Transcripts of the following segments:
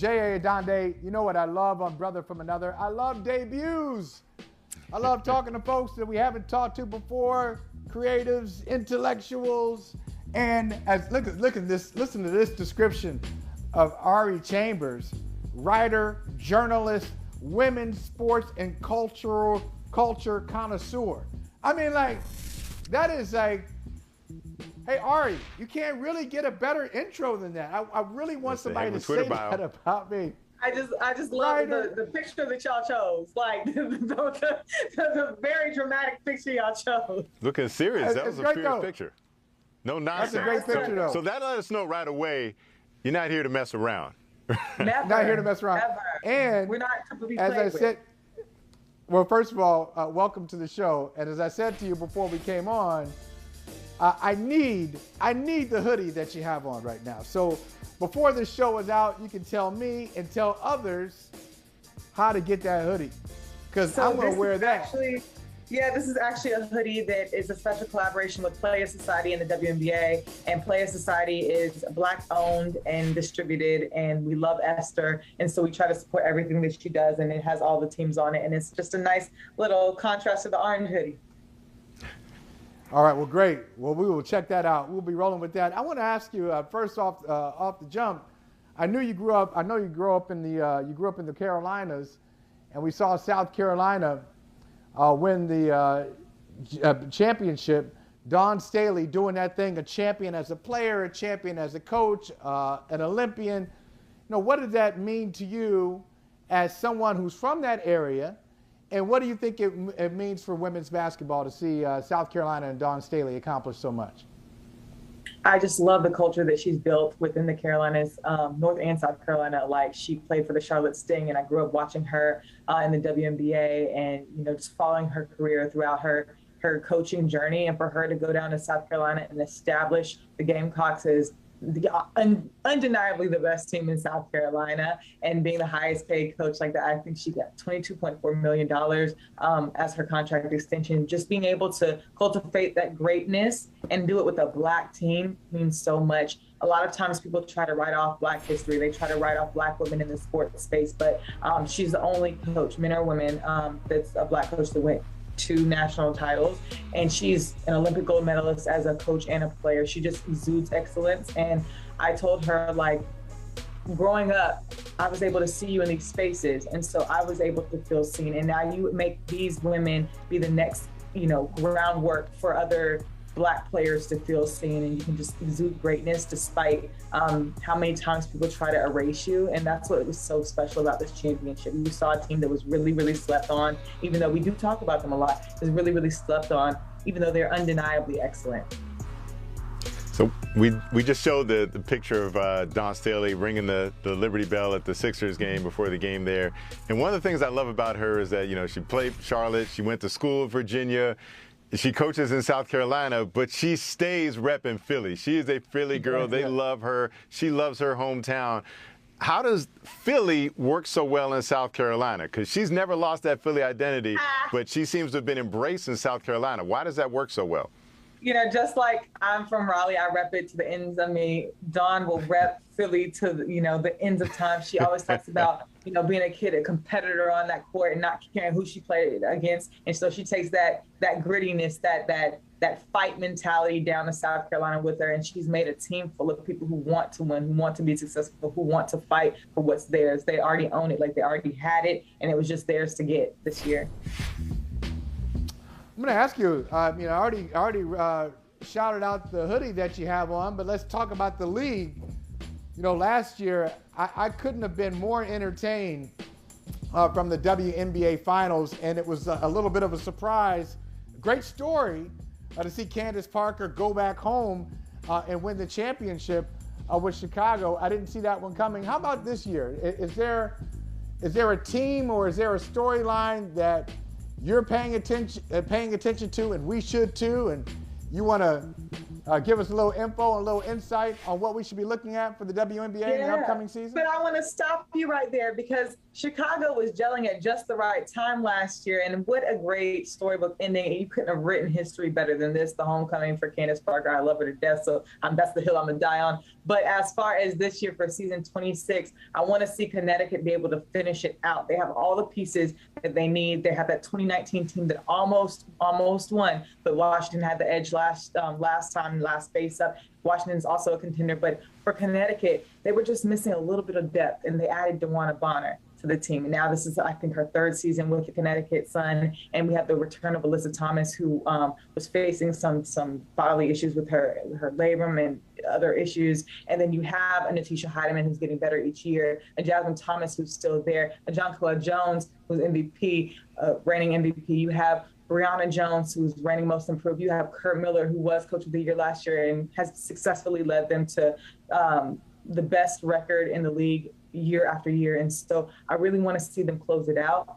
J.A. Adonde. You know what I love on Brother from Another? I love debuts. I love talking to folks that we haven't talked to before, creatives, intellectuals, and look at this. Listen to this description of Arielle Chambers, writer, journalist, women's sports and culture connoisseur. I mean, like, that is like, hey, Ari, you can't really get a better intro than that. I really want somebody to say that about me. I just love the picture that y'all chose. Like, the very dramatic picture y'all chose. Looking serious. That was a serious picture. No nonsense. That's a great picture, though. So that let us know right away, you're not here to mess around. Never. Not here to mess around. Never. And we're not to be as I with. said, well, first of all, welcome to the show. And as I said to you before we came on, I need the hoodie that you have on right now. So before the show is out, you can tell me and tell others how to get that hoodie, because I'm going to wear that. This is actually a hoodie that is a special collaboration with Playa Society and the WNBA. And Playa Society is Black-owned and distributed, and we love Esther. And so we try to support everything that she does, and it has all the teams on it. And it's just a nice little contrast to the orange hoodie. All right, well, great. Well, we will check that out. We'll be rolling with that. I want to ask you first off the jump. I know you grew up in the Carolinas, and we saw South Carolina win the championship. Dawn Staley doing that thing, a champion as a player, a champion as a coach, an Olympian. You know, what did that mean to you as someone who's from that area? And what do you think it means for women's basketball to see South Carolina and Dawn Staley accomplish so much? I just love the culture that she's built within the Carolinas, North and South Carolina. Like, she played for the Charlotte Sting, and I grew up watching her in the WNBA, and just following her career throughout her coaching journey. And for her to go down to South Carolina and establish the Gamecocks as undeniably the best team in South Carolina, and being the highest paid coach like that. I think she got $22.4 million as her contract extension. Just being able to cultivate that greatness and do it with a Black team means so much. A lot of times people try to write off Black history. They try to write off Black women in the sports space, but she's the only coach, men or women, that's a Black coach to win 2 national titles, and she's an Olympic gold medalist as a coach and a player. She just exudes excellence. And I told her, like, growing up, I was able to see you in these spaces, and so I was able to feel seen. And now you make these women be the next, groundwork for other Black players to feel seen, and you can just exude greatness despite how many times people try to erase you. And that's what was so special about this championship. We saw a team that was really, really slept on, even though we do talk about them a lot. It was really, really slept on, even though they're undeniably excellent. So we just showed the picture of Dawn Staley ringing the Liberty Bell at the Sixers game before the game there. And one of the things I love about her is that, she played Charlotte, she went to school in Virginia, she coaches in South Carolina, but she stays repping Philly. She is a Philly girl. They love her. She loves her hometown. How does Philly work so well in South Carolina? Because she's never lost that Philly identity, but she seems to have been embraced in South Carolina. Why does that work so well? Just like I'm from Raleigh, I rep it to the ends of me. Dawn will rep Philly to the ends of time. She always talks about being a kid, a competitor on that court, and not caring who she played against. And so she takes that grittiness, that fight mentality down to South Carolina with her, and she's made a team full of people who want to win, who want to be successful, who want to fight for what's theirs. They already own it, like they already had it, and it was just theirs to get this year. I'm going to ask you, I already shouted out the hoodie that you have on, but let's talk about the league. Last year, I couldn't have been more entertained from the WNBA finals, and it was a little bit of a surprise. Great story to see Candace Parker go back home and win the championship with Chicago. I didn't see that one coming. How about this year? Is there a team or is there a storyline that you're paying attention to, and we should too, and you want to give us a little info and a little insight on what we should be looking at for the WNBA in the upcoming season? But I want to stop you right there because Chicago was gelling at just the right time last year, and what a great storybook ending. And you couldn't have written history better than this, the homecoming for Candace Parker. I love her to death, so that's the hill I'm going to die on. But as far as this year for season 26, I want to see Connecticut be able to finish it out. They have all the pieces that they need. They have that 2019 team that almost won, but Washington had the edge last face up. Washington's also a contender, but for Connecticut, they were just missing a little bit of depth, and they added DeWanna Bonner to the team. And now this is, I think, her third season with the Connecticut Sun, and we have the return of Alyssa Thomas, who was facing some bodily issues with her labrum and other issues. And then you have a Natisha Heidemann, who's getting better each year, a Jasmine Thomas, who's still there, a Jonquilla Jones, who's MVP, reigning MVP. You have Brianna Jones, who's reigning most improved. You have Kurt Miller, who was Coach of the Year last year and has successfully led them to the best record in the league year after year. And so I really want to see them close it out.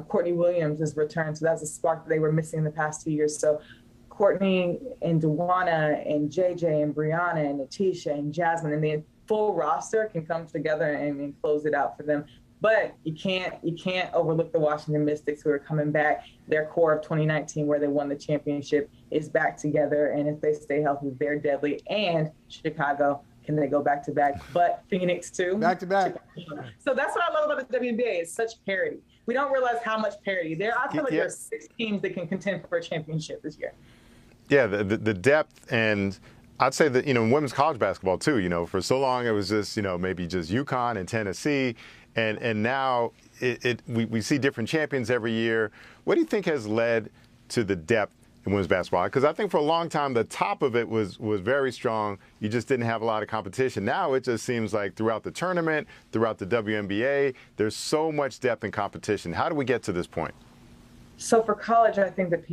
Courtney Williams has returned, so that's a spark that they were missing in the past 2 years. So Courtney and DeWanna and JJ and Brianna and Natisha and Jasmine and the full roster can come together and close it out for them. But you can't overlook the Washington Mystics, who are coming back. Their core of 2019, where they won the championship, is back together. And if they stay healthy, they're deadly. And Chicago, can they go back to back? But Phoenix too. Back to back. So that's what I love about the WNBA. It's such parity. We don't realize how much parity there. I feel like there are 6 teams that can contend for a championship this year. Yeah, the depth, and I'd say that, in women's college basketball too, for so long it was just, maybe just UConn and Tennessee. And now we see different champions every year. What do you think has led to the depth in women's basketball? Because I think for a long time the top of it was very strong. You just didn't have a lot of competition. Now it just seems like throughout the tournament, throughout the WNBA, there's so much depth and competition. How do we get to this point? So for college, I think that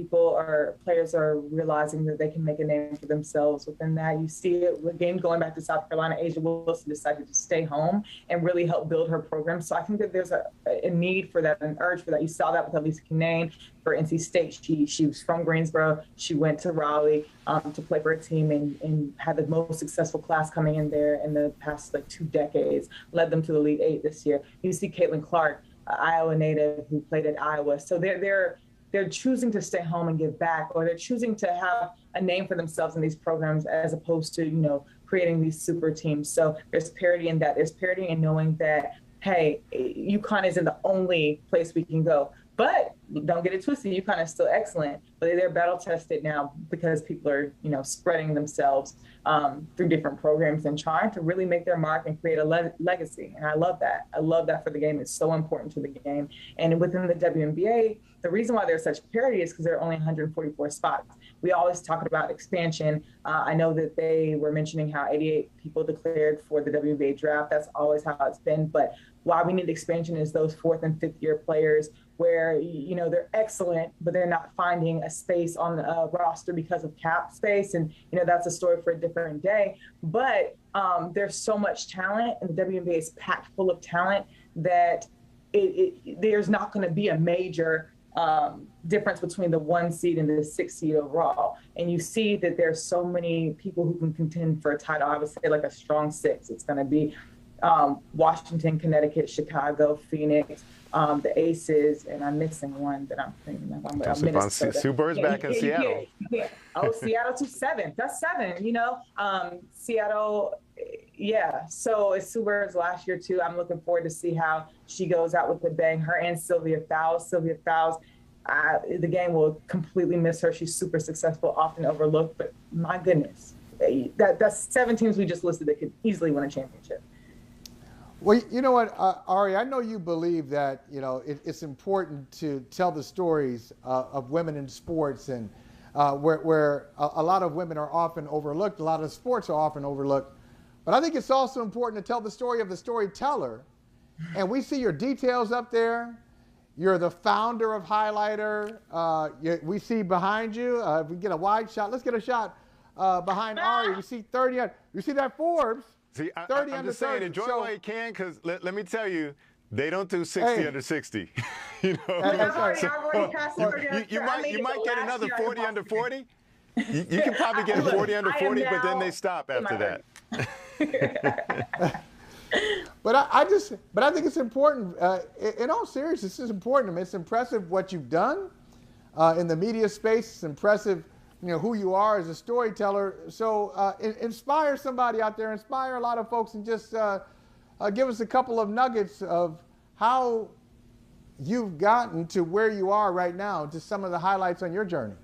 players are realizing that they can make a name for themselves within that. You see it again going back to South Carolina. Asia Wilson decided to stay home and really help build her program. So I think that there's a need for that, an urge for that. You saw that with Elisa Kinane for NC State. She was from Greensboro. She went to Raleigh to play for a team and had the most successful class coming in there in the past 2 decades. Led them to the Elite 8 this year. You see Caitlin Clark, Iowa native, who played at Iowa. So they're choosing to stay home and give back, or they're choosing to have a name for themselves in these programs as opposed to, creating these super teams. So there's parity in that. There's parity in knowing that, hey, UConn isn't the only place we can go. But don't get it twisted, UConn is still excellent, but they're battle tested now because people are, spreading themselves through different programs and trying to really make their mark and create a legacy. And I love that. I love that for the game. It's so important to the game. And within the WNBA, the reason why there's such parity is because there are only 144 spots. We always talk about expansion. I know that they were mentioning how 88 people declared for the WNBA draft. That's always how it's been. But why we need expansion is those 4th and 5th year players where, they're excellent, but they're not finding a space on the roster because of cap space. And, that's a story for a different day. But there's so much talent, and the WNBA is packed full of talent that there's not going to be a major difference between the 1 seed and the 6 seed overall. And you see that there's so many people who can contend for a title. I would say like a strong 6. It's going to be Washington, Connecticut, Chicago, Phoenix, the Aces, and I'm missing one that I'm thinking of. Minnesota. Sue Bird's back in Seattle. Oh, Seattle to 7. That's 7, Seattle, yeah. So it's Sue Bird's last year, too. I'm looking forward to see how she goes out with the bang. Her and Sylvia Fowles. The game will completely miss her. She's super successful, often overlooked, but my goodness. That's 7 teams we just listed that could easily win a championship. Well, you know what, Ari, I know you believe that, it's important to tell the stories of women in sports, and where a lot of women are often overlooked, a lot of sports are often overlooked. But I think it's also important to tell the story of the storyteller. And we see your details up there. You're the founder of Highlighter. We see behind you, if we get a wide shot, let's get a shot behind Ari. We see 30, you see that Forbes? See, I'm just saying, enjoy while you can, because let me tell you, they don't do 60 under 60. You might get another 40 under 40. You can probably get 40 under 40, but then they stop after that. But I think it's important. In all seriousness, it's important. I mean, it's impressive what you've done in the media space. It's impressive, who you are as a storyteller. So inspire somebody out there. Inspire a lot of folks, and just give us a couple of nuggets of how you've gotten to where you are right now. Just some of the highlights on your journey.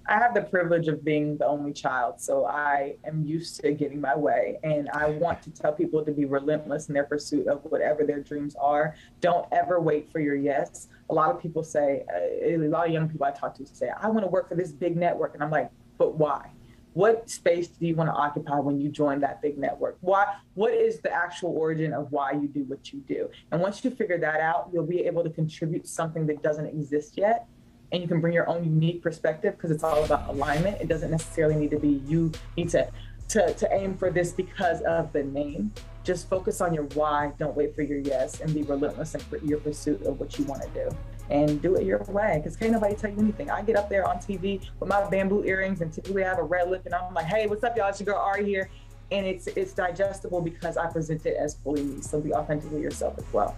I have the privilege of being the only child, so I am used to getting my way, and I want to tell people to be relentless in their pursuit of whatever their dreams are. Don't ever wait for your yes. A lot of people say, a lot of young people I talk to say, I want to work for this big network, and I'm like, but why? What space do you want to occupy when you join that big network? Why? What is the actual origin of why you do what you do? And once you figure that out, you'll be able to contribute something that doesn't exist yet. And you can bring your own unique perspective, because it's all about alignment. It doesn't necessarily need to be you need to aim for this because of the name. Just focus on your why. Don't wait for your yes, and be relentless in your pursuit of what you want to do. And do it your way, because can't nobody tell you anything. I get up there on TV with my bamboo earrings, and typically I have a red lip, and I'm like, hey, what's up, y'all? It's your girl Ari here. And it's digestible because I present it as fully me. So be authentically yourself as well.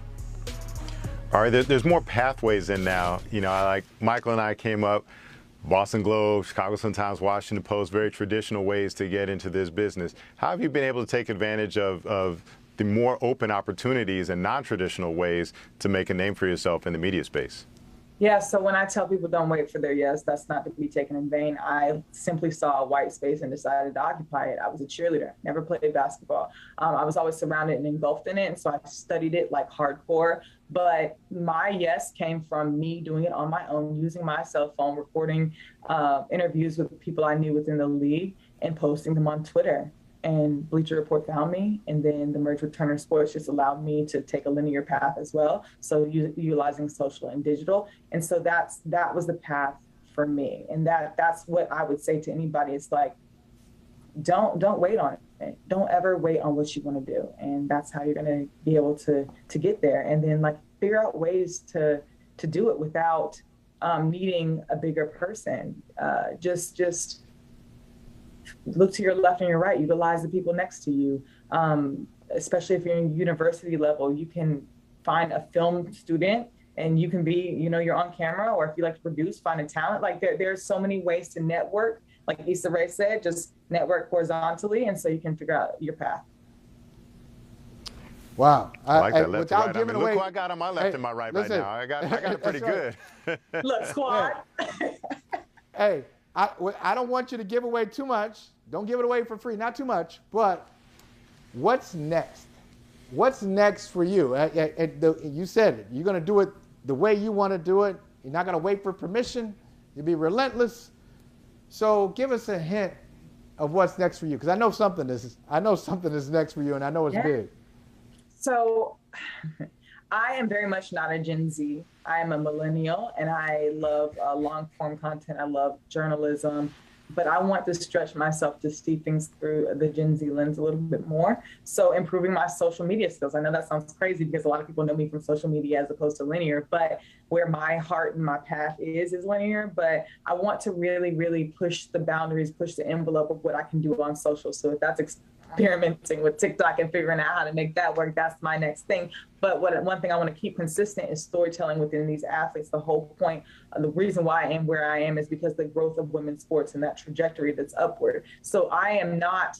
All right, there's more pathways in now. Like Michael and I came up, Boston Globe, Chicago Sun-Times, Washington Post, very traditional ways to get into this business. How have you been able to take advantage of the more open opportunities and non-traditional ways to make a name for yourself in the media space? Yeah, so when I tell people don't wait for their yes, that's not to be taken in vain. I simply saw a white space and decided to occupy it. I was a cheerleader, never played basketball. I was always surrounded and engulfed in it, and so I studied it like hardcore. But my yes came from me doing it on my own, using my cell phone, recording interviews with people I knew within the league, and posting them on Twitter. And Bleacher Report found me, and then the merge with Turner Sports just allowed me to take a linear path as well. So utilizing social and digital. And so that was the path for me. And that's what I would say to anybody. It's like, don't wait on it. Don't ever wait on what you want to do. And that's how you're going to be able to get there. And then like figure out ways to do it without needing a bigger person. Just look to your left and your right, utilize the people next to you. Especially if you're in university level, you can find a film student and you can be, you're on camera, or if you like to produce, find a talent. Like there's so many ways to network. Like Issa Rae said, just network horizontally, and so you can figure out your path. Wow. I like that left to without right. giving away, look who I got on my left and my right listen, right now. I got it pretty good. Look, squad. Hey, I don't want you to give away too much. Don't give it away for free. Not too much. But what's next? What's next for you? You said it. You're going to do it the way you want to do it. You're not going to wait for permission. You'll be relentless. So give us a hint of what's next for you, because I know something is next for you, and I know it's big. So I am very much not a Gen Z. I am a millennial, and I love long form content. I love journalism, but I want to stretch myself to see things through the Gen Z lens a little bit more. So improving my social media skills. I know that sounds crazy because a lot of people know me from social media as opposed to linear, but where my heart and my path is linear. But I want to really, really push the boundaries, push the envelope of what I can do on social. So if that's experimenting with TikTok and figuring out how to make that work, that's my next thing. But one thing I want to keep consistent is storytelling within these athletes. The whole point, the reason why I am where I am is because the growth of women's sports and that trajectory that's upward. So I am not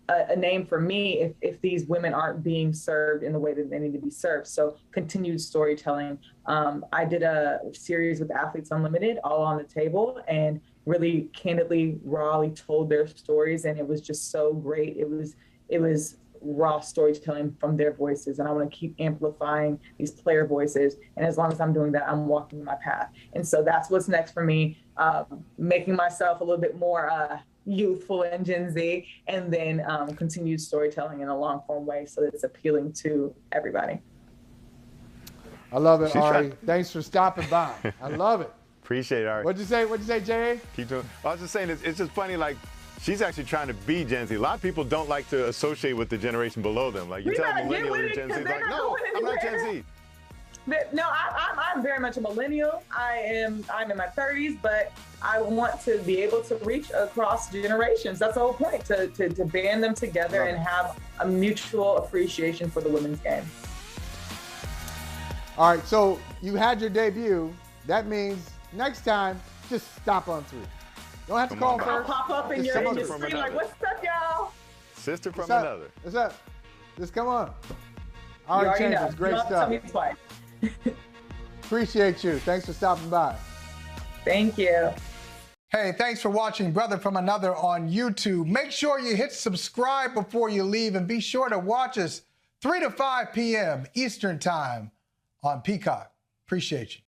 a name for me if these women aren't being served in the way that they need to be served. So continued storytelling. I did a series with Athletes Unlimited, all on the table, and really candidly, rawly told their stories, and it was just so great. It was raw storytelling from their voices, and I want to keep amplifying these player voices. And as long as I'm doing that, I'm walking my path. And so that's what's next for me, making myself a little bit more youthful and Gen Z, and then continued storytelling in a long form way so that it's appealing to everybody. I love it, Ari. Thanks for stopping by. I love it. Appreciate it, Ari. What'd you say, J.A.? Keep doing. I was just saying, it's just funny, like, she's actually trying to be Gen Z. A lot of people don't like to associate with the generation below them. Like, you tell a millennial you're Gen Z, it's like, no, I'm not Gen Z. No, I'm very much a millennial. I'm in my 30s, but I want to be able to reach across generations. That's the whole point, to band them together and have a mutual appreciation for the women's game. All right, so you had your debut. That means next time, just stop on through. Don't have to call I'll first. pop up in your screen like, what's up, y'all? Sister from another. What's up? Just come on. Arielle Chambers, great stuff. Tell me twice. Appreciate you. Thanks for stopping by. Thank you. Hey, thanks for watching Brother from Another on YouTube. Make sure you hit subscribe before you leave, and be sure to watch us 3 to 5 p.m. Eastern Time on Peacock. Appreciate you.